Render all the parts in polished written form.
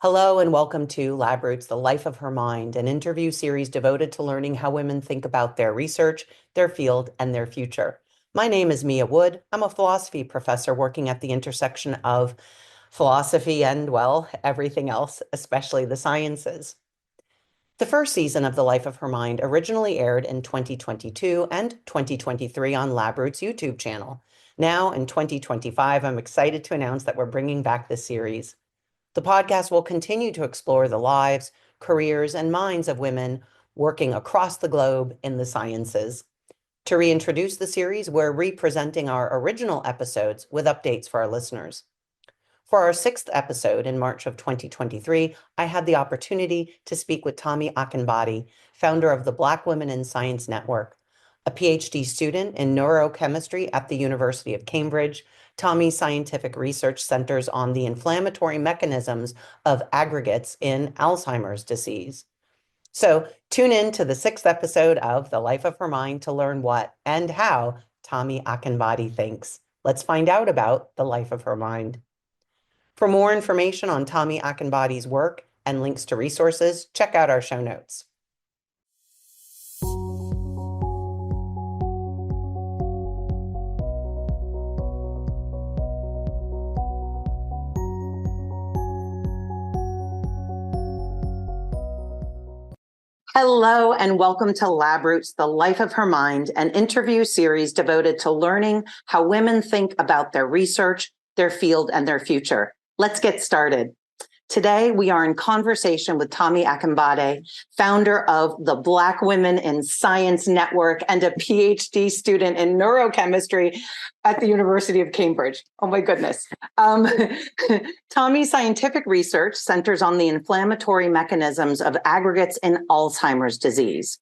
Hello and welcome to Lab Roots, The Life of Her Mind, an interview series devoted to learning how women think about their research, their field, and their future. My name is Mia Wood. I'm a philosophy professor working at the intersection of philosophy and, well, everything else, especially the sciences. The first season of The Life of Her Mind originally aired in 2022 and 2023 on Lab Roots' YouTube channel. Now, in 2025, I'm excited to announce that we're bringing back this series. The podcast will continue to explore the lives, careers, and minds of women working across the globe in the sciences. To reintroduce the series, we're representing our original episodes with updates for our listeners. For our sixth episode in March of 2023, I had the opportunity to speak with Tomi Akingbade, founder of the Black Women in Science Network. A Ph.D. student in neurochemistry at the University of Cambridge, Tomi's scientific research centers on the inflammatory mechanisms of aggregates in Alzheimer's disease. So tune in to the sixth episode of The Life of Her Mind to learn what and how Tomi Akingbade thinks. Let's find out about the life of her mind. For more information on Tomi Akinbade's work and links to resources, check out our show notes. Hello and welcome to Lab Roots, The Life of Her Mind, an interview series devoted to learning how women think about their research, their field, and their future. Let's get started. Today, we are in conversation with Tomi Akingbade, founder of the Black Women in Science Network and a PhD student in neurochemistry at the University of Cambridge. Oh my goodness. Tomi's scientific research centers on the inflammatory mechanisms of aggregates in Alzheimer's disease.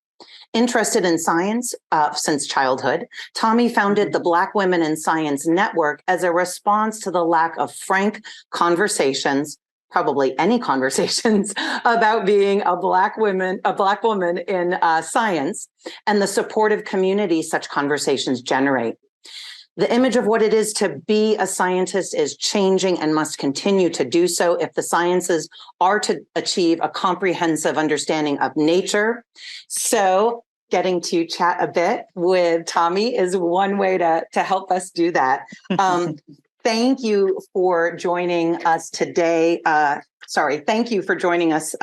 Interested in science since childhood, Tomi founded the Black Women in Science Network as a response to the lack of frank conversations, probably any conversations, about being a Black woman in science and the supportive community such conversations generate. The image of what it is to be a scientist is changing and must continue to do so if the sciences are to achieve a comprehensive understanding of nature. So getting to chat a bit with Tomi is one way to help us do that. Thank you for joining us today. Thank you for joining us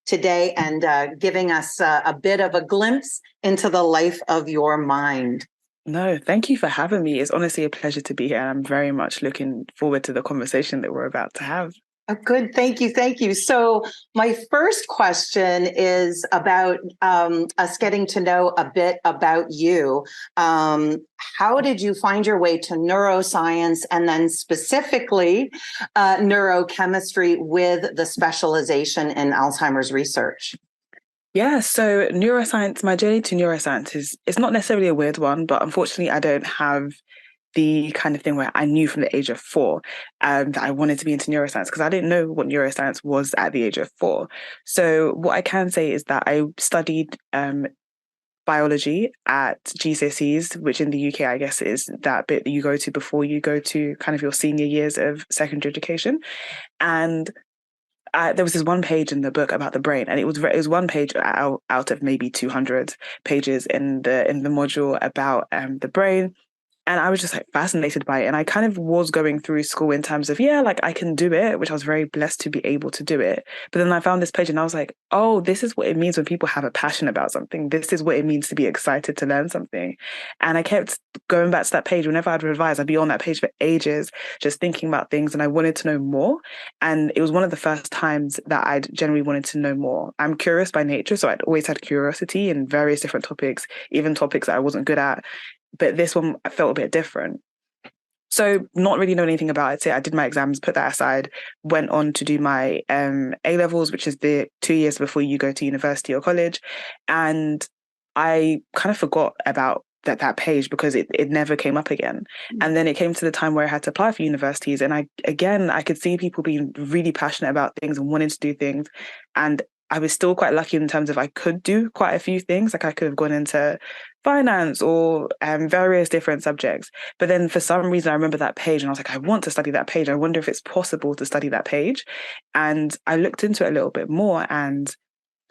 today and giving us a bit of a glimpse into the life of your mind. No, thank you for having me. It's honestly a pleasure to be here. I'm very much looking forward to the conversation that we're about to have. Oh, good. Thank you. Thank you. So my first question is about us getting to know a bit about you. How did you find your way to neuroscience and then specifically neurochemistry with the specialization in Alzheimer's research? Yeah, so neuroscience, my journey to neuroscience is not necessarily a weird one, but unfortunately I don't have the kind of thing where I knew from the age of 4 that I wanted to be into neuroscience because I didn't know what neuroscience was at the age of 4. So what I can say is that I studied biology at GCSEs, which in the UK, I guess, is that bit that you go to before you go to kind of your senior years of secondary education. And there was this one page in the book about the brain, and it was one page out of maybe 200 pages in the module about the brain. And I was just like fascinated by it. And I kind of was going through school in terms of, I can do it, which I was very blessed to be able to do it. But then I found this page and I was like, oh, this is what it means when people have a passion about something. This is what it means to be excited to learn something. And I kept going back to that page. Whenever I'd revise, I'd be on that page for ages, just thinking about things. And I wanted to know more. And it was one of the first times that I'd generally wanted to know more. I'm curious by nature. So I'd always had curiosity in various different topics, even topics that I wasn't good at. But this one I felt a bit different. So not really knowing anything about it. I did my exams, put that aside, went on to do my A-levels, which is the 2 years before you go to university or college. And I kind of forgot about that page because it never came up again. And then it came to the time where I had to apply for universities. And I could see people being really passionate about things and wanting to do things. And I was still quite lucky in terms of I could do quite a few things. Like I could have gone into finance or various different subjects. But then for some reason, I remember that page and I was like, I want to study that page. I wonder if it's possible to study that page. And I looked into it a little bit more, and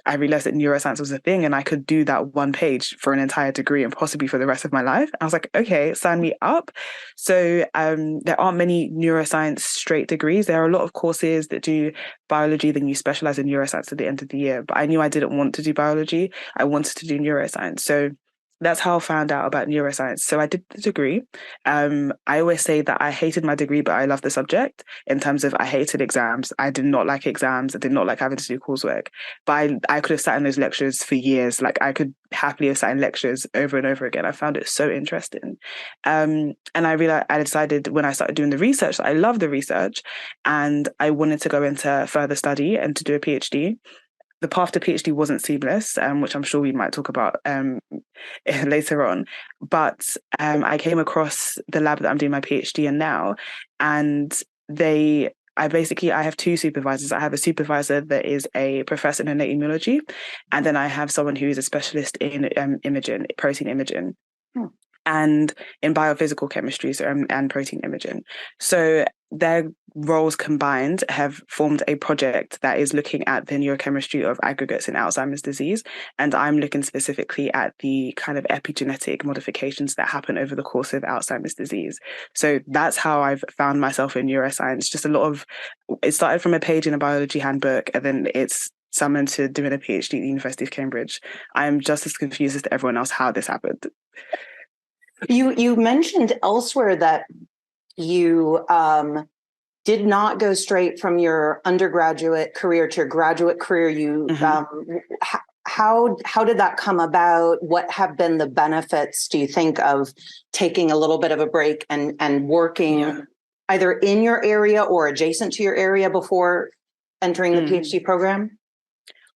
I realized that neuroscience was a thing and I could do that one page for an entire degree and possibly for the rest of my life. I was like, okay, sign me up. So there aren't many neuroscience straight degrees. There are a lot of courses that do biology, then you specialize in neuroscience at the end of the year. But I knew I didn't want to do biology. I wanted to do neuroscience. So that's how I found out about neuroscience. So I did the degree. I always say that I hated my degree, but I love the subject in terms of I hated exams. I did not like exams. I did not like having to do coursework. But I could have sat in those lectures for years. Like I could happily have sat in lectures over and over again. I found it so interesting. And I realized I decided when I started doing the research that I love the research and I wanted to go into further study and to do a PhD. The path to PhD wasn't seamless, which I'm sure we might talk about later on. But I came across the lab that I'm doing my PhD in now, and I have two supervisors. I have a supervisor that is a professor in innate immunology, and then I have someone who is a specialist in imaging, protein imaging. And in biophysical chemistry, and protein imaging. So their roles combined have formed a project that is looking at the neurochemistry of aggregates in Alzheimer's disease. And I'm looking specifically at the kind of epigenetic modifications that happen over the course of Alzheimer's disease. So that's how I've found myself in neuroscience. Just it started from a page in a biology handbook, and then it's summoned to doing a PhD at the University of Cambridge. I'm just as confused as everyone else how this happened. You mentioned elsewhere that you did not go straight from your undergraduate career to your graduate career. How did that come about? What have been the benefits, do you think, of taking a little bit of a break and working either in your area or adjacent to your area before entering the PhD program?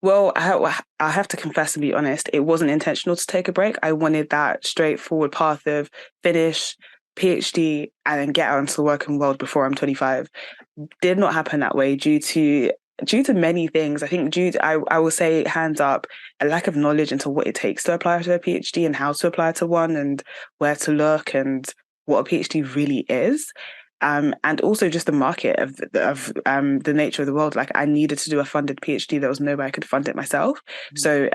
Well, I have to confess and be honest, it wasn't intentional to take a break. I wanted that straightforward path of finish, PhD, and then get out into the working world before I'm 25. Did not happen that way due to many things. I think I will say hands up, a lack of knowledge into what it takes to apply to a PhD and how to apply to one and where to look and what a PhD really is. And also just the market of the nature of the world. Like I needed to do a funded PhD. There was no way I could fund it myself. So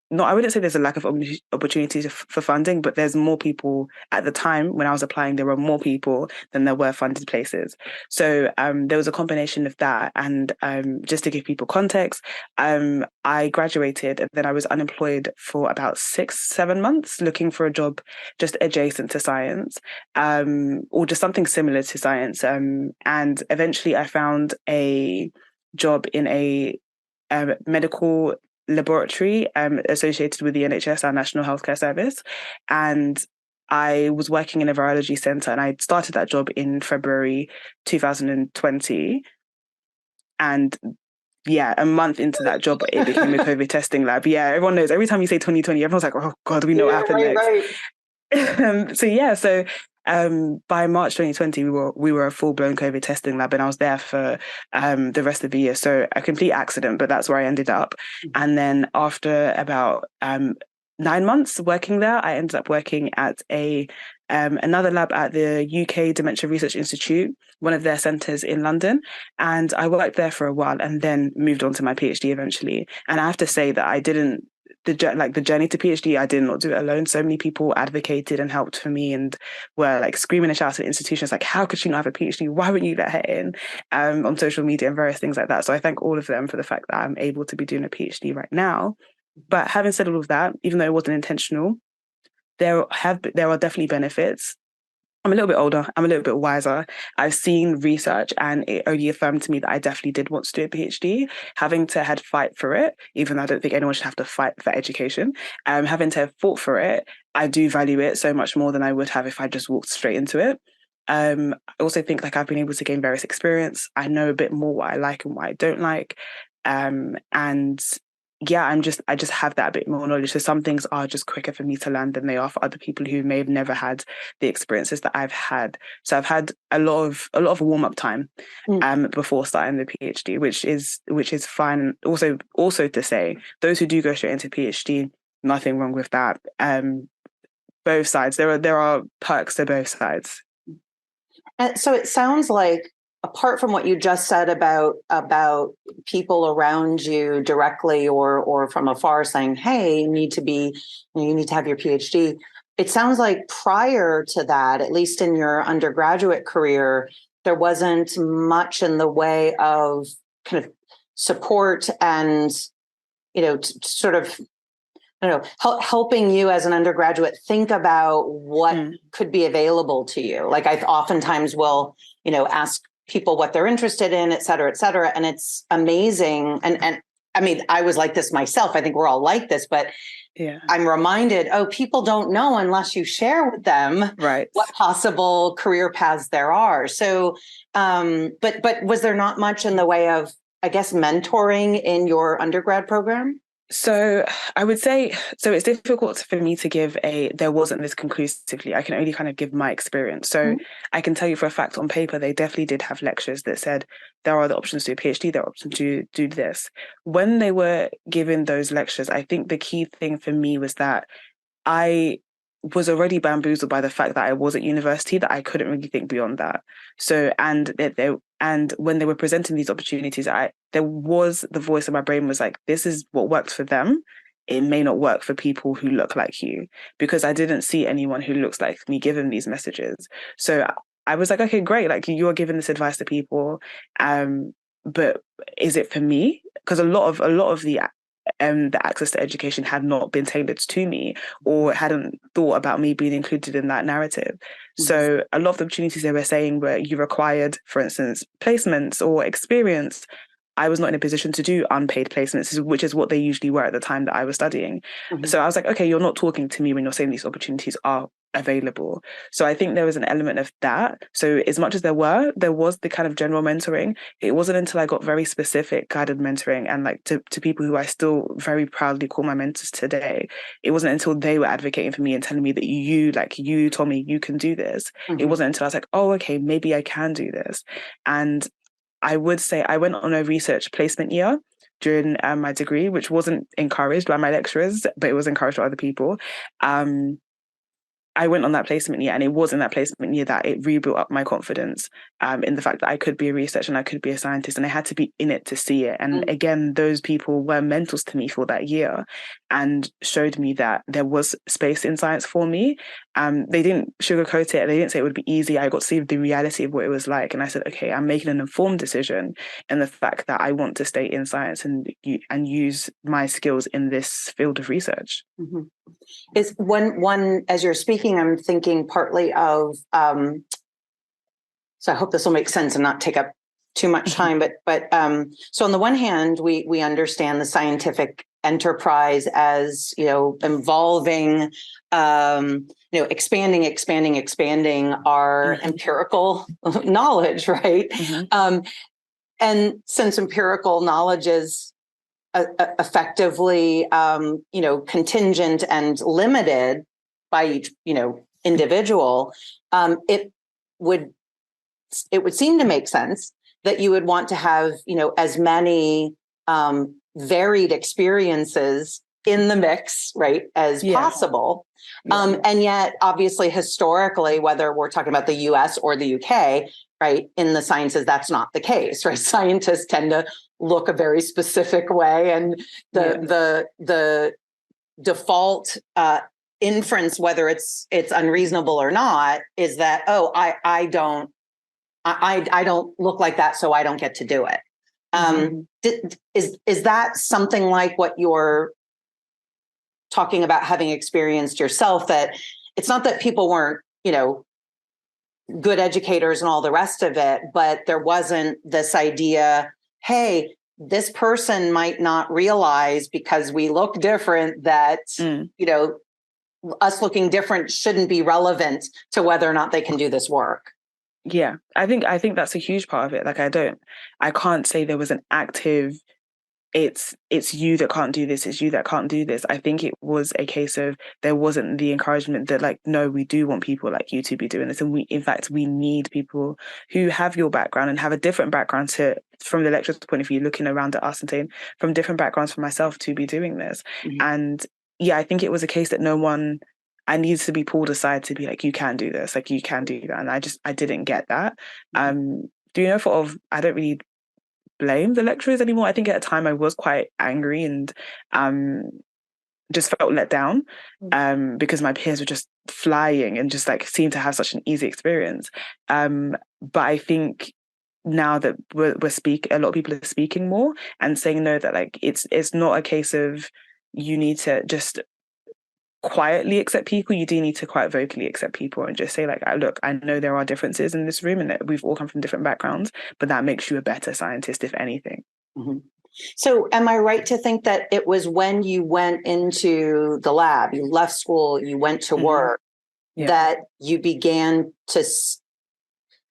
I wouldn't say there's a lack of opportunities for funding, but there's more people at the time when I was applying, there were more people than there were funded places. So there was a combination of that. And just to give people context, I graduated and then I was unemployed for about 6-7 months looking for a job just adjacent to science, or just something similar to science. And eventually I found a job in a medical laboratory associated with the NHS, our National Healthcare Service. And I was working in a virology centre and I started that job in February 2020. And a month into that job, it became a COVID testing lab. Yeah, everyone knows. Every time you say 2020, everyone's like, oh God, we know what happened next. So by March 2020, we were a full-blown COVID testing lab, and I was there for the rest of the year. So a complete accident, but that's where I ended up. And then after about 9 months working there, I ended up working at another lab at the UK Dementia Research Institute, one of their centres in London. And I worked there for a while and then moved on to my PhD eventually. And I have to say that the journey to PhD, I did not do it alone. So many people advocated and helped for me and were like screaming and shouting at institutions like, how could she not have a PhD? Why wouldn't you let her in? On social media and various things like that. So I thank all of them for the fact that I'm able to be doing a PhD right now. But having said all of that, even though it wasn't intentional, there are definitely benefits. I'm a little bit older. I'm a little bit wiser. I've seen research and it only affirmed to me that I definitely did want to do a PhD. Having to had fight for it, even though I don't think anyone should have to fight for education, having to have fought for it, I do value it so much more than I would have if I just walked straight into it. I also think like I've been able to gain various experience. I know a bit more what I like and what I don't like. And yeah, I just have that bit more knowledge. So some things are just quicker for me to learn than they are for other people who may have never had the experiences that I've had. So I've had a lot of warm up time before starting the PhD, which is fine. Also to say, those who do go straight into PhD, nothing wrong with that. Both sides. There are perks to both sides. And so it sounds like, apart from what you just said about people around you directly or from afar saying, "Hey, you need to have your PhD," it sounds like prior to that, at least in your undergraduate career, there wasn't much in the way of kind of support and, sort of, I don't know, helping you as an undergraduate think about what could be available to you. Like, I oftentimes will, ask people what they're interested in, et cetera, et cetera. And it's amazing. And I mean, I was like this myself. I think we're all like this, but I'm reminded, people don't know unless you share with them what possible career paths there are. So, but was there not much in the way of, I guess, mentoring in your undergrad program? So I would say, it's difficult for me to give there wasn't this conclusively. I can only kind of give my experience. So I can tell you for a fact, on paper, they definitely did have lectures that said there are the options to do a PhD, there are options to do this. When they were giving those lectures, I think the key thing for me was that I was already bamboozled by the fact that I was at university, that I couldn't really think beyond that. So, and when they were presenting these opportunities, there was the voice in my brain was like, this is what works for them. It may not work for people who look like you, because I didn't see anyone who looks like me given these messages. So I was like, okay, great. Like, you're giving this advice to people. But is it for me? Because a lot of the access to education had not been tailored to me, or hadn't thought about me being included in that narrative. So a lot of the opportunities they were saying were you required, for instance, placements or experience. I was not in a position to do unpaid placements, which is what they usually were at the time that I was studying. So I was like, okay, you're not talking to me when you're saying these opportunities are available. So I think there was an element of that. So as much as there was the kind of general mentoring, it wasn't until I got very specific guided mentoring, and like to people who I still very proudly call my mentors today, it wasn't until they were advocating for me and telling me that you, Tomi, you can do this. It wasn't until I was like, oh, okay, maybe I can do this. And I would say I went on a research placement year during my degree, which wasn't encouraged by my lecturers, but it was encouraged by other people. I went on that placement year, and it was in that placement year that it rebuilt up my confidence in the fact that I could be a researcher and I could be a scientist, and I had to be in it to see it. And again, those people were mentors to me for that year and showed me that there was space in science for me. They didn't sugarcoat it. They didn't say it would be easy. I got to see the reality of what it was like. And I said, okay, I'm making an informed decision in the fact that I want to stay in science and use my skills in this field of research. Is one as you're speaking, I'm thinking partly of so I hope this will make sense and not take up too much time, but so on the one hand, we understand the scientific enterprise as, involving expanding our empirical knowledge, right? And since empirical knowledge is effectively, contingent and limited by each, individual, it would seem to make sense that you would want to have, as many varied experiences in the mix, right, as possible. And yet, obviously, historically, whether we're talking about the US or the UK, right, in the sciences, that's not the case, right? Scientists tend to look a very specific way, and the default inference, whether it's unreasonable or not, is that I don't look like that, so I don't get to do it. Is that something like what you're talking about, having experienced yourself, that it's not that people weren't, good educators and all the rest of it, but there wasn't this idea, hey, this person might not realize because we look different that, us looking different shouldn't be relevant to whether or not they can do this work. Yeah, I think that's a huge part of it. Like, I can't say there was an active it's you that can't do this, it's you that can't do this. I think it was a case of there wasn't the encouragement that like, no, we do want people like you to be doing this. And in fact, we need people who have your background and have a different background from the lecturer's point of view, looking around at us and saying, from different backgrounds for myself to be doing this. Mm-hmm. And yeah, I think it was a case that I needed to be pulled aside to be like, you can do this, like you can do that. And I didn't get that. Do you know, I don't really blame the lecturers anymore. I think at a time I was quite angry and just felt let down because my peers were just flying and just like seemed to have such an easy experience. But I think now that a lot of people are speaking more and saying no, that like it's not a case of you need to just quietly accept people. You do need to quite vocally accept people and just say like, look, I know there are differences in this room and that we've all come from different backgrounds, but that makes you a better scientist, if anything. Mm-hmm. So am I right to think that it was when you went into the lab, you left school, you went to work, that you began to,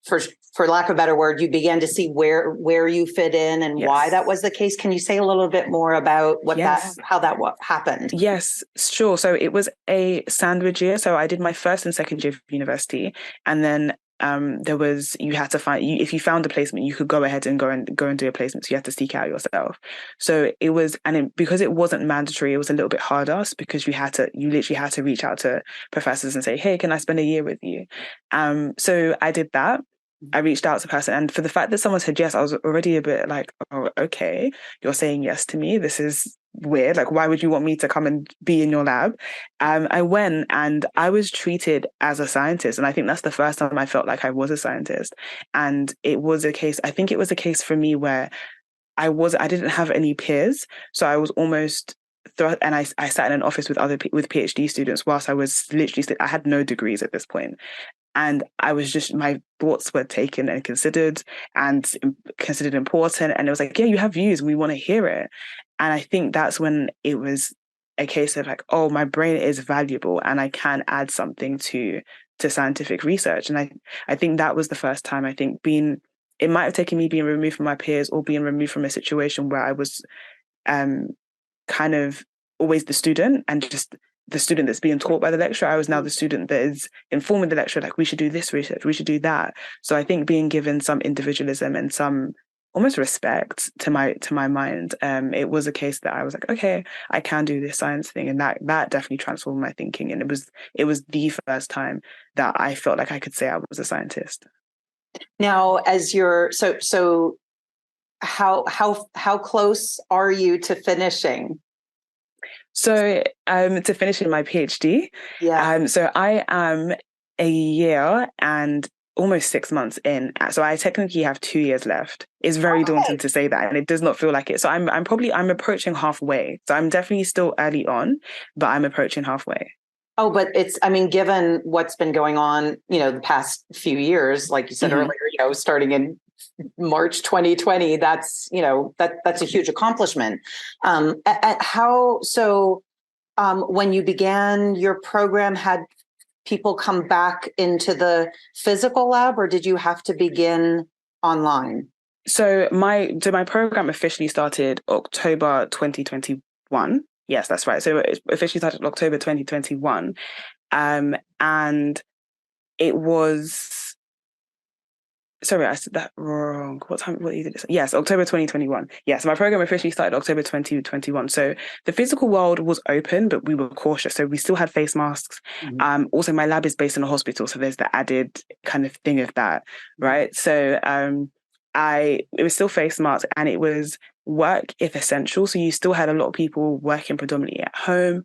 for lack of a better word, you began to see where you fit in and why that was the case? Can you say a little bit more about how that happened? Yes, sure. So it was a sandwich year. So I did my first and second year of university, and then you had to if you found a placement, you could go ahead and go and do a placement. So you had to seek out yourself. So it was, because it wasn't mandatory, it was a little bit harder because you literally had to reach out to professors and say, hey, can I spend a year with you? So I did that. I reached out to a person, and for the fact that someone said yes, I was already a bit like, oh, okay, you're saying yes to me. This is weird. Like, why would you want me to come and be in your lab? I went and I was treated as a scientist. And I think that's the first time I felt like I was a scientist. And I think it was a case for me where I didn't have any peers. So I was almost and I sat in an office with with Ph.D. students whilst I was literally, I had no degrees at this point. And I was my thoughts were taken and considered important. And it was like, yeah, you have views. We want to hear it. And I think that's when it was a case of like, oh, my brain is valuable and I can add something to scientific research. And I think that was the first time, I think, it might have taken me being removed from my peers or being removed from a situation where I was kind of always the student and just the student that's being taught by the lecturer. I was now the student that is informing the lecturer, like, we should do this research, we should do that. So I think being given some individualism and some almost respect to my mind, it was a case that I was like, okay, I can do this science thing. And that definitely transformed my thinking. And it was the first time that I felt like I could say I was a scientist. Now, as so how close are you to finishing? So to finishing my PhD, so I am a year and almost 6 months in. So I technically have 2 years left. It's very daunting to say that, and it does not feel like it. So I'm approaching halfway. So I'm definitely still early on, but I'm approaching halfway. Oh, but given what's been going on, the past few years, like you said earlier, starting in March 2020, that's a huge accomplishment. When you began your program, had people come back into the physical lab, or did you have to begin online? So my program officially started October 2021. Yes, that's right. So it officially started October 2021. And it was, sorry, I said that wrong. What year did it say? Yes, October 2021. Yes, my program officially started October 2021. So the physical world was open, but we were cautious. So we still had face masks. Mm-hmm. Also, my lab is based in a hospital. So there's the added kind of thing of that, right? So it was still face masks, and it was work if essential. So you still had a lot of people working predominantly at home.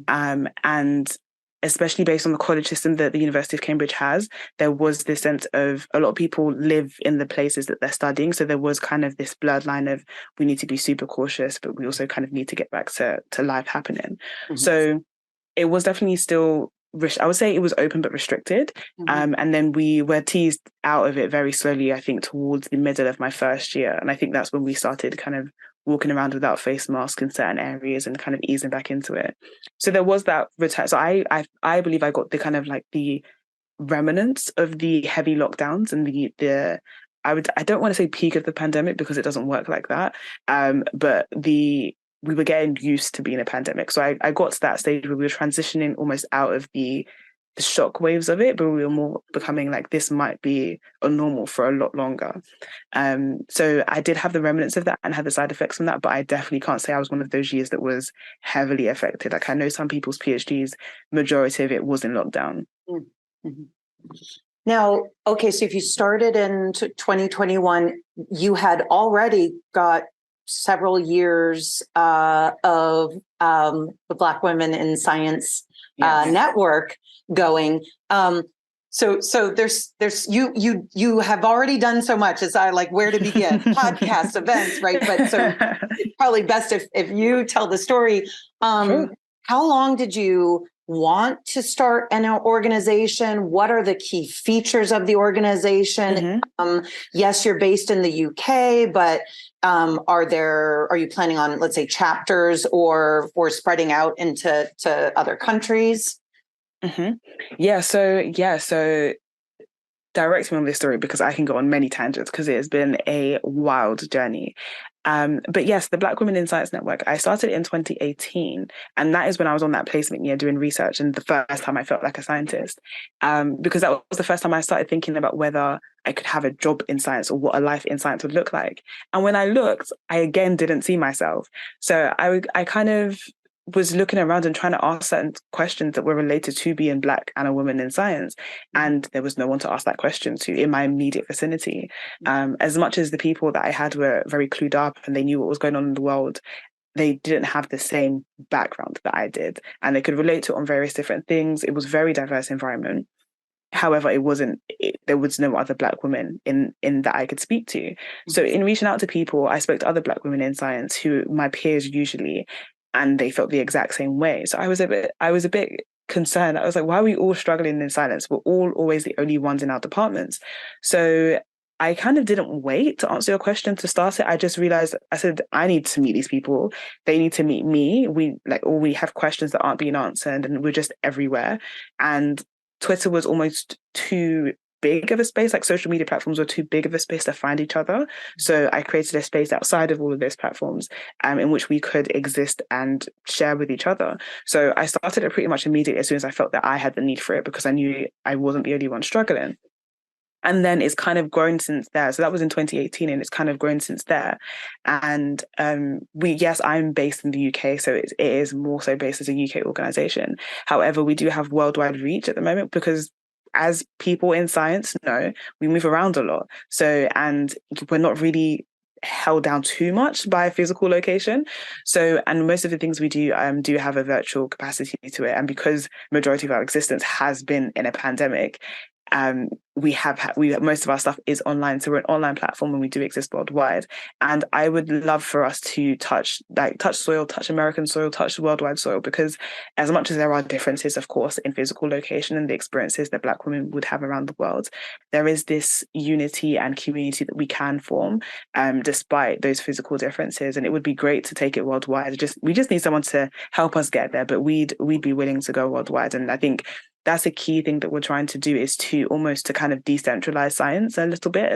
Mm-hmm. And especially based on the college system that the University of Cambridge has, there was this sense of a lot of people live in the places that they're studying. So there was kind of this blurred line of, we need to be super cautious, but we also kind of need to get back to life happening. Mm-hmm. So it was definitely still, I would say it was open but restricted. Mm-hmm. And then we were teased out of it very slowly, I think, towards the middle of my first year. And I think that's when we started kind of walking around without face masks in certain areas and kind of easing back into it. So there was that return. So I believe I got the kind of like the remnants of the heavy lockdowns and the I don't want to say peak of the pandemic because it doesn't work like that. But we were getting used to being a pandemic. So I got to that stage where we were transitioning almost out of the shock waves of it, but we were more becoming like, this might be a normal for a lot longer. So I did have the remnants of that and had the side effects from that, but I definitely can't say I was one of those years that was heavily affected. Like I know some people's PhDs, majority of it was in lockdown. Mm-hmm. Now, okay, so if you started in 2021, you had already got several years of the Black Women in Science network going. So there's you have already done so much. As I like, where to begin? Podcasts, events, right? But so it's probably best if you tell the story. Sure. How long did you want to start an organization? What are the key features of the organization? Mm-hmm. Yes, you're based in the UK, but are you planning on, let's say, chapters or spreading out into other countries? Mm-hmm. So direct me on this story because I can go on many tangents because it has been a wild journey. But yes, the Black Women in Science Network, I started in 2018. And that is when I was on that placement year doing research and the first time I felt like a scientist. Because that was the first time I started thinking about whether I could have a job in science or what a life in science would look like. And when I looked, I again didn't see myself. So I kind of was looking around and trying to ask certain questions that were related to being Black and a woman in science. And there was no one to ask that question to in my immediate vicinity. As much as the people that I had were very clued up and they knew what was going on in the world, they didn't have the same background that I did. And they could relate to it on various different things. It was a very diverse environment. However, there was no other Black women in that I could speak to. So in reaching out to people, I spoke to other Black women in science who my peers usually, and they felt the exact same way. So I was a bit concerned. I was like, why are we all struggling in silence? We're all always the only ones in our departments. So I kind of didn't wait to answer your question to start it. I just realized, I said, I need to meet these people. They need to meet me. We have questions that aren't being answered and we're just everywhere. And Twitter was almost too big of a space, like social media platforms were too big of a space to find each other. So I created a space outside of all of those platforms in which we could exist and share with each other. So I started it pretty much immediately as soon as I felt that I had the need for it because I knew I wasn't the only one struggling. And then it's kind of grown since there. So that was in 2018 and it's kind of grown since there. And I'm based in the UK, so it is more so based as a UK organization. However, we do have worldwide reach at the moment because as people in science know, we move around a lot. So, and we're not really held down too much by a physical location. So, and most of the things we do have a virtual capacity to it. And because majority of our existence has been in a pandemic, most of our stuff is online, so we're an online platform and we do exist worldwide. And I would love for us to touch soil, touch American soil, touch worldwide soil, because as much as there are differences, of course, in physical location and the experiences that Black women would have around the world, there is this unity and community that we can form despite those physical differences. And it would be great to take it worldwide. We just need someone to help us get there, but we'd be willing to go worldwide. And I think that's a key thing that we're trying to do, is to kind of decentralize science a little bit.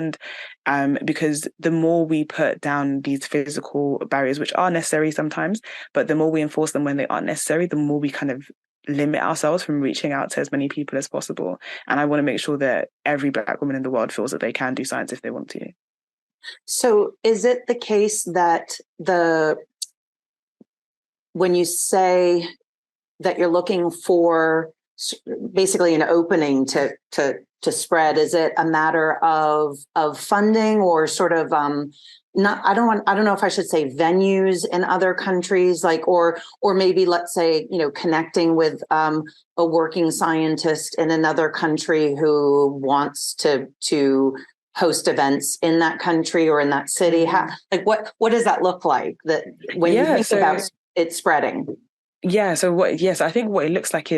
And because the more we put down these physical barriers, which are necessary sometimes, but the more we enforce them when they aren't necessary, the more we kind of limit ourselves from reaching out to as many people as possible. And I want to make sure that every Black woman in the world feels that they can do science if they want to. So is it the case that when you say that you're looking for basically an opening to spread, is it a matter of funding or sort of I don't know if I should say venues in other countries, like or maybe let's say, connecting with a working scientist in another country who wants to host events in that country or in that city? What does that look like, that when you think about it spreading? Yeah. So I think what it looks like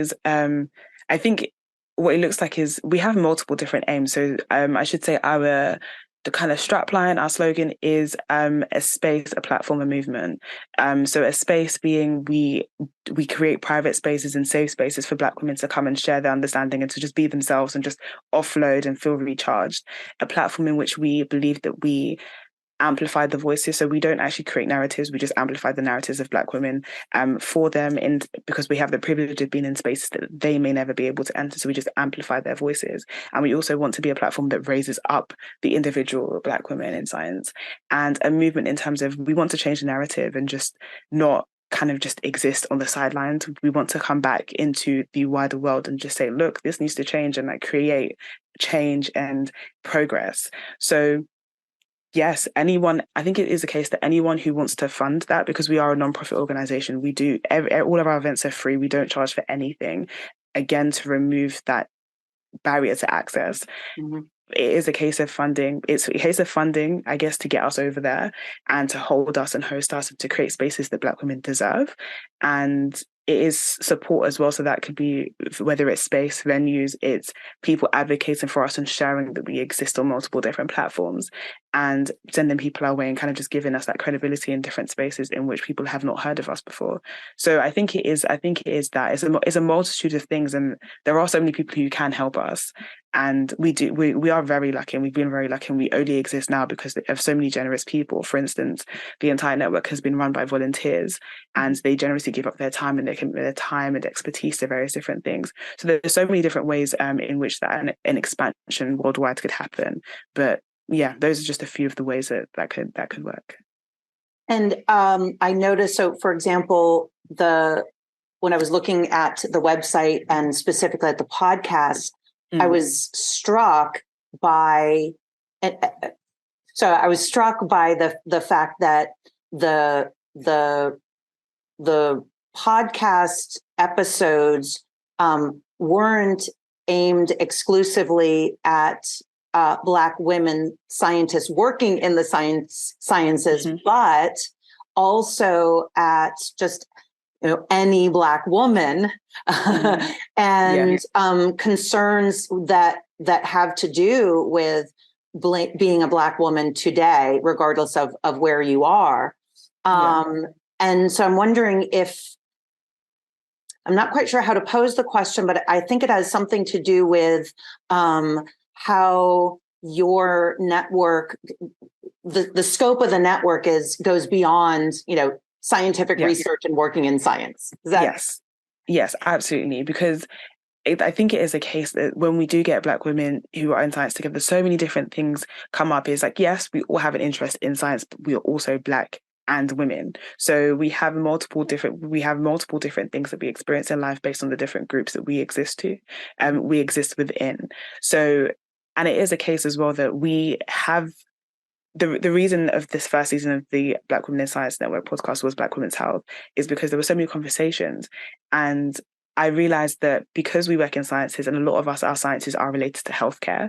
is, we have multiple different aims. So I should say our the kind of strapline, our slogan is a space, a platform, a movement. So a space being we create private spaces and safe spaces for Black women to come and share their understanding and to just be themselves and just offload and feel recharged. A platform in which we believe that we amplify the voices. So we don't actually create narratives, we just amplify the narratives of Black women for them, and because we have the privilege of being in spaces that they may never be able to enter, so we just amplify their voices. And we also want to be a platform that raises up the individual Black women in science, and a movement in terms of we want to change the narrative and just not kind of just exist on the sidelines. We want to come back into the wider world and just say, look, this needs to change, and like create change and progress. So yes, anyone, I think it is the case that anyone who wants to fund that, because we are a non-profit organization, we do, all of our events are free, we don't charge for anything, again, to remove that barrier to access. Mm-hmm. It is a case of funding. It's a case of funding, I guess, to get us over there and to hold us and host us and to create spaces that Black women deserve. And it is support as well. So that could be, whether it's space, venues, it's people advocating for us and sharing that we exist on multiple different platforms and sending people our way and kind of just giving us that credibility in different spaces in which people have not heard of us before. So I think it is that it's a multitude of things, and there are so many people who can help us. And we are very lucky, and we've been very lucky, and we only exist now because of so many generous people. For instance, the entire network has been run by volunteers, and they generously give up their time and their time and expertise to various different things. So there's so many different ways in which that an expansion worldwide could happen. But yeah, those are just a few of the ways that could work. And I noticed, so for example, when I was looking at the website and specifically at the podcast, I was struck by the fact that the podcast episodes weren't aimed exclusively at Black women scientists working in the sciences, but also at just any Black woman and concerns that have to do with being a Black woman today, regardless of where you are. And so I'm wondering if, I'm not quite sure how to pose the question, but I think it has something to do with how your network, the scope of the network goes beyond, scientific research and working in science. Yes, absolutely. Because I think it is a case that when we do get Black women who are in science together, so many different things come up. It's like, yes, we all have an interest in science, but we are also Black and women. So we have multiple different things that we experience in life based on the different groups that we exist within. So, and it is a case as well that we have the reason of this first season of the Black Women in Science Network podcast was Black Women's Health, is because there were so many conversations. And I realized that because we work in sciences and a lot of our sciences are related to healthcare,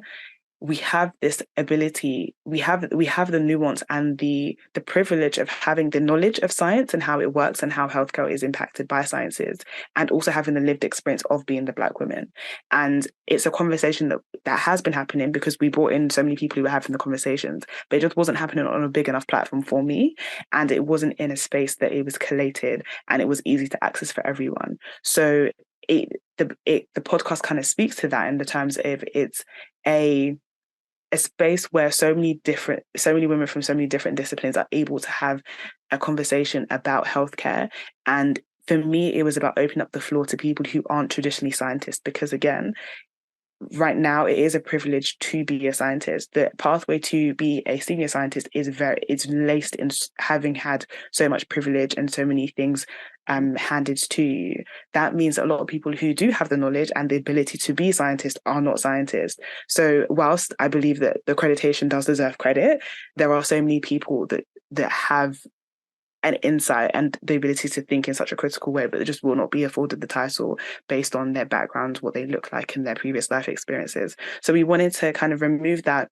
we have this ability, we have the nuance and the privilege of having the knowledge of science and how it works and how healthcare is impacted by sciences, and also having the lived experience of being the Black women. And it's a conversation that has been happening because we brought in so many people who were having the conversations, but it just wasn't happening on a big enough platform for me, and it wasn't in a space that it was collated and it was easy to access for everyone. So the podcast kind of speaks to that in the terms of it's a space where so many women from so many different disciplines are able to have a conversation about healthcare. And for me, it was about opening up the floor to people who aren't traditionally scientists, because again, right now it is a privilege to be a scientist. The pathway to be a senior scientist it's laced in having had so much privilege and so many things handed to you. That means a lot of people who do have the knowledge and the ability to be scientists are not scientists. So whilst I believe that the accreditation does deserve credit, there are so many people that have an insight and the ability to think in such a critical way, but they just will not be afforded the title based on their background, what they look like and their previous life experiences. So we wanted to kind of remove that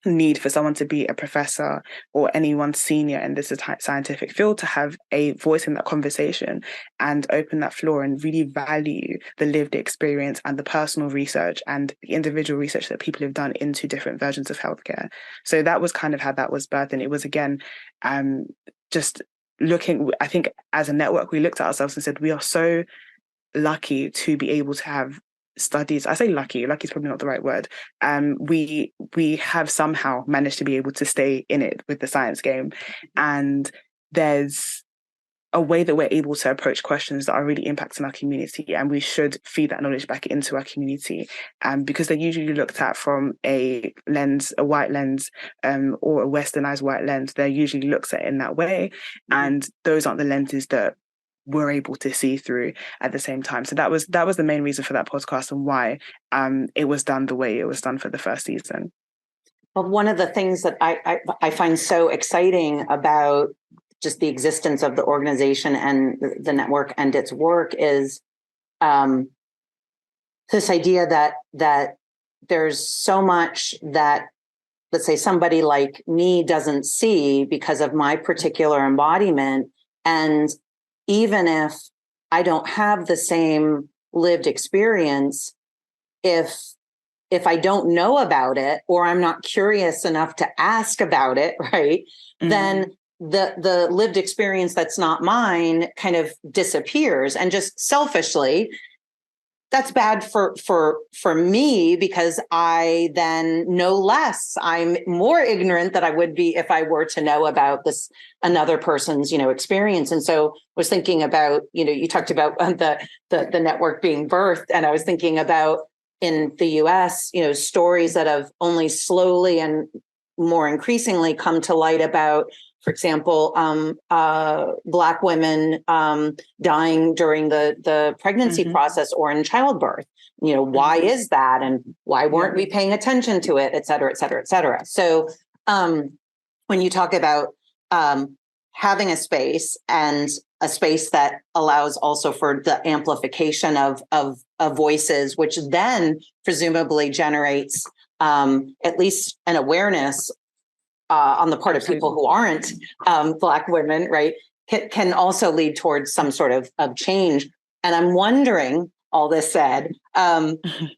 need for someone to be a professor or anyone senior in this scientific field to have a voice in that conversation and open that floor and really value the lived experience and the personal research and the individual research that people have done into different versions of healthcare. So that was kind of how that was birthed. And it was, again, just looking, I think as a network, we looked at ourselves and said, we are so lucky to be able to have studies. I say lucky is probably not the right word. We have somehow managed to be able to stay in it with the science game, and there's a way that we're able to approach questions that are really impacting our community, and we should feed that knowledge back into our community, because they're usually looked at from a white lens, or a westernized white lens. They're usually looked at in that way, and those aren't the lenses that we're able to see through at the same time. So that was the main reason for that podcast, and why it was done the way it was done for the first season. Well, one of the things that I find so exciting about just the existence of the organization and the network and its work is this idea that there's so much that, let's say, somebody like me doesn't see because of my particular embodiment. And even if I don't have the same lived experience, if I don't know about it, or I'm not curious enough to ask about it, right, then the lived experience that's not mine kind of disappears. And just selfishly, that's bad for me, because I then know less. I'm more ignorant than I would be if I were to know about this another person's, experience. And so I was thinking about, you talked about the network being birthed, and I was thinking about in the US, stories that have only slowly and more increasingly come to light about, for example, Black women dying during the pregnancy process or in childbirth. Why is that? And why weren't we paying attention to it, et cetera, et cetera, et cetera. So when you talk about having a space, and a space that allows also for the amplification of voices, which then presumably generates at least an awareness on the part of people who aren't Black women, right, can also lead towards some sort of change. And I'm wondering, all this said,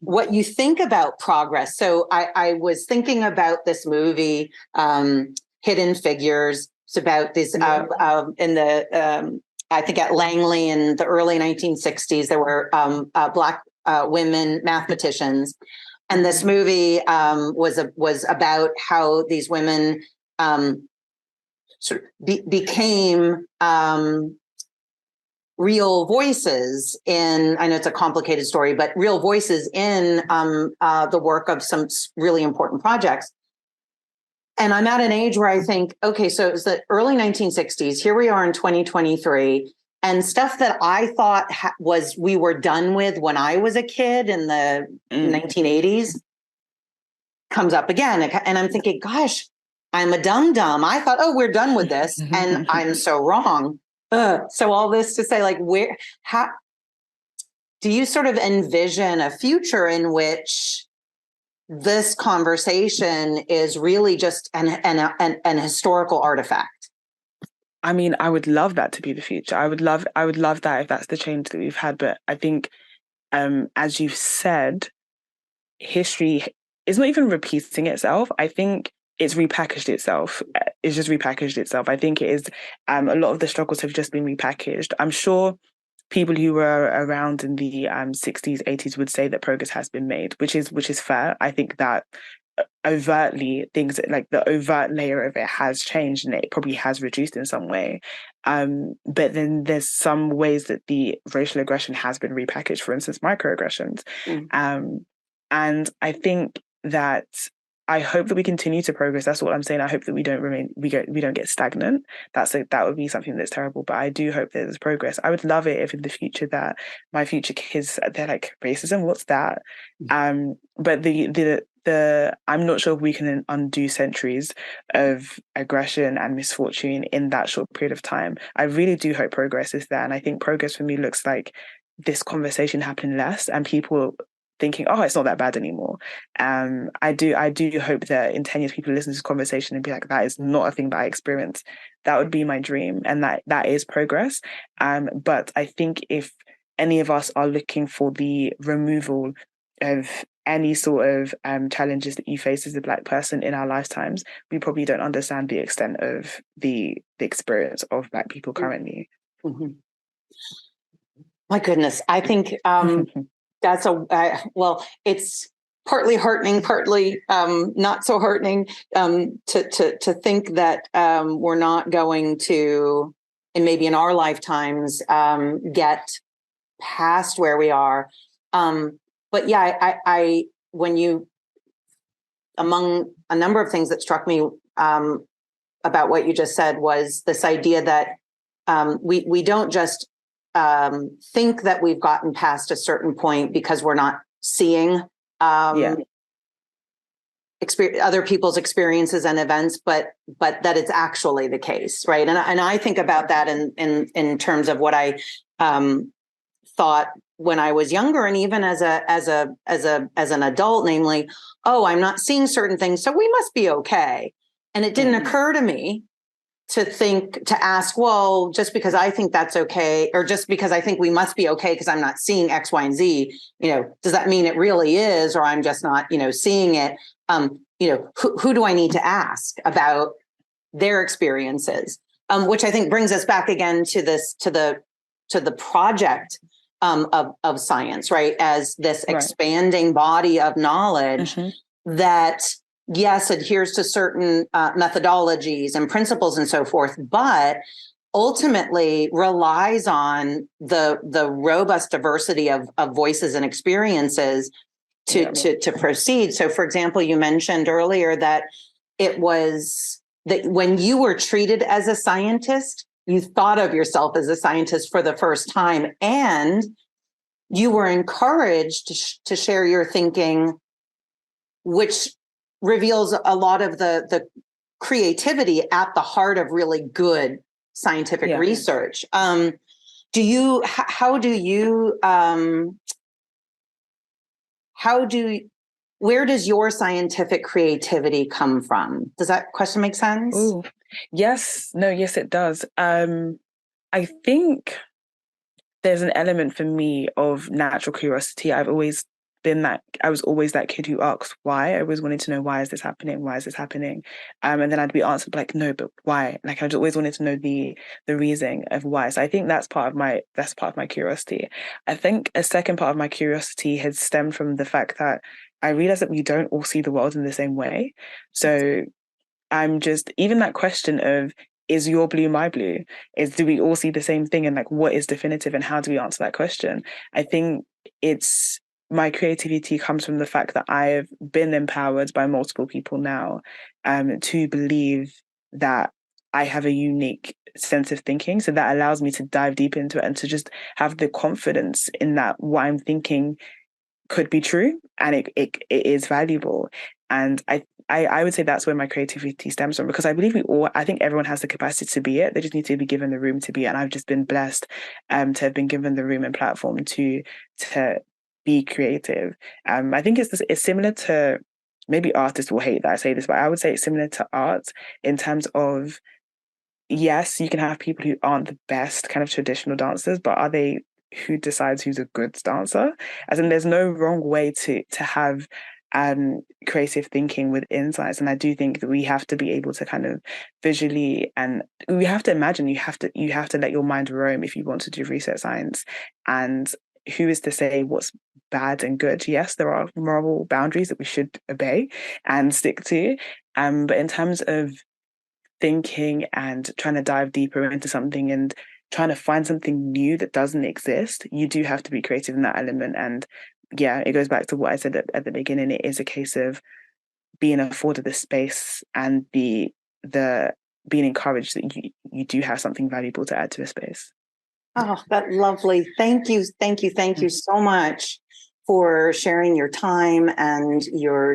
what you think about progress. So I was thinking about this movie, Hidden Figures. It's about this in the I think at Langley in the early 1960s, there were Black women mathematicians. And this movie was about how these women sort of became real voices in, I know it's a complicated story, but real voices in the work of some really important projects. And I'm at an age where I think, okay, so it was the early 1960s. Here we are in 2023. And stuff that I thought we were done with when I was a kid in the 1980s comes up again. And I'm thinking, gosh, I'm a dum-dum. I thought, oh, we're done with this. And I'm so wrong. So all this to say, like, how do you sort of envision a future in which this conversation is really just an historical artifact? I mean, I would love that to be the future. I would love that if that's the change that we've had. But I think, as you've said, history is not even repeating itself. I think it's repackaged itself. It's just repackaged itself. I think it is. A lot of the struggles have just been repackaged. I'm sure people who were around in the 60s, 80s would say that progress has been made, which is fair. I think that overtly things like the overt layer of it has changed, and it probably has reduced in some way. But then there's some ways that the racial aggression has been repackaged, for instance, microaggressions. And I think that I hope that we continue to progress. That's what I'm saying. I hope that we don't get stagnant. That would be something that's terrible. But I do hope that there's progress. I would love it if in the future that my future kids, they're like, racism, what's that? But the I'm not sure if we can undo centuries of aggression and misfortune in that short period of time. I really do hope progress is there. And I think progress for me looks like this conversation happening less, and people thinking, oh, it's not that bad anymore. I do hope that in 10 years people listen to this conversation and be like, that is not a thing that I experienced. That would be my dream, and that is progress. But I think if any of us are looking for the removal of any sort of challenges that you face as a Black person in our lifetimes, we probably don't understand the extent of the experience of Black people currently. Mm-hmm. My goodness, I think that's well, it's partly heartening, partly not so heartening to think that we're not going to, and maybe in our lifetimes, get past where we are. But yeah, I when you, among a number of things that struck me about what you just said was this idea that we don't just think that we've gotten past a certain point because we're not seeing other people's experiences and events, but that it's actually the case, right? And I think about that in terms of what I thought when I was younger, and even as an adult, namely, oh, I'm not seeing certain things, so we must be okay. And it didn't occur to me to ask, well, just because I think that's okay, or just because I think we must be okay because I'm not seeing X, Y, and Z, does that mean it really is, or I'm just not, seeing it? Who do I need to ask about their experiences? Which I think brings us back again to the project of science, right? As this expanding body of knowledge that, yes, adheres to certain methodologies and principles and so forth, but ultimately relies on the robust diversity of voices and experiences to proceed. So, for example, you mentioned earlier that it was that when you were treated as a scientist, you thought of yourself as a scientist for the first time, and you were encouraged to share your thinking, which reveals a lot of the creativity at the heart of really good scientific research. Where does your scientific creativity come from? Does that question make sense? Ooh. Yes, it does. I think there's an element for me of natural curiosity. I was always that kid who asks why. I always wanted to know, why is this happening? Why is this happening? And then I'd be answered like, no, but why? Like, I always wanted to know the reasoning of why. So I think that's part of my curiosity. I think a second part of my curiosity has stemmed from the fact that I realized that we don't all see the world in the same way. So I'm just, even that question of, is your blue my blue? Do we all see the same thing? And like, what is definitive, and how do we answer that question? I think my creativity comes from the fact that I've been empowered by multiple people now to believe that I have a unique sense of thinking. So that allows me to dive deep into it and to just have the confidence in that what I'm thinking could be true, and it is valuable. And I would say that's where my creativity stems from, because I believe I think everyone has the capacity to be it. They just need to be given the room to be it. And I've just been blessed to have been given the room and platform to be creative. I think it's similar to, maybe artists will hate that I say this, but I would say it's similar to art in terms of, yes, you can have people who aren't the best kind of traditional dancers, but are they who decides who's a good dancer? As in, there's no wrong way to have creative thinking with insights. And I do think that we have to be able to kind of visually, and we have to imagine, you have to let your mind roam if you want to do research science. And who is to say what's bad and good? Yes, there are moral boundaries that we should obey and stick to. But in terms of thinking and trying to dive deeper into something and trying to find something new that doesn't exist, you do have to be creative in that element. And yeah, it goes back to what I said at the beginning. It is a case of being afforded the space and the being encouraged that you do have something valuable to add to a space. Oh, that's lovely. Thank you so much for sharing your time and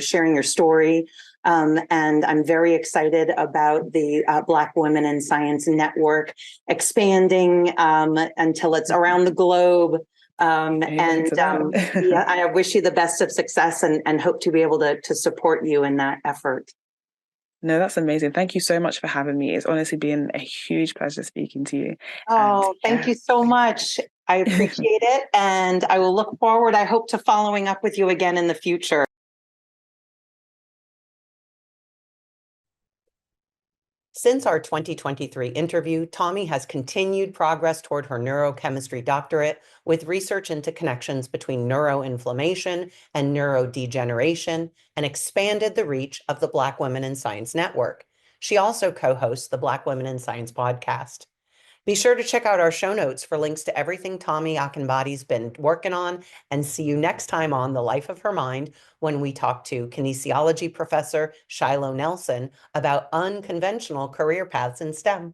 sharing your story. And I'm very excited about the Black Women in Science Network expanding until it's around the globe. Yeah, I wish you the best of success and hope to be able to support you in that effort. No, that's amazing. Thank you so much for having me. It's honestly been a huge pleasure speaking to you. Oh, thank you so much. I appreciate it. And I will look forward, I hope, to following up with you again in the future. Since our 2023 interview, Tomi has continued progress toward her neurochemistry doctorate with research into connections between neuroinflammation and neurodegeneration and expanded the reach of the Black Women in Science Network. She also co-hosts the Black Women in Science podcast. Be sure to check out our show notes for links to everything Tomi Akingabade's been working on, and see you next time on The Life of Her Mind when we talk to kinesiology professor Shiloh Nelson about unconventional career paths in STEM.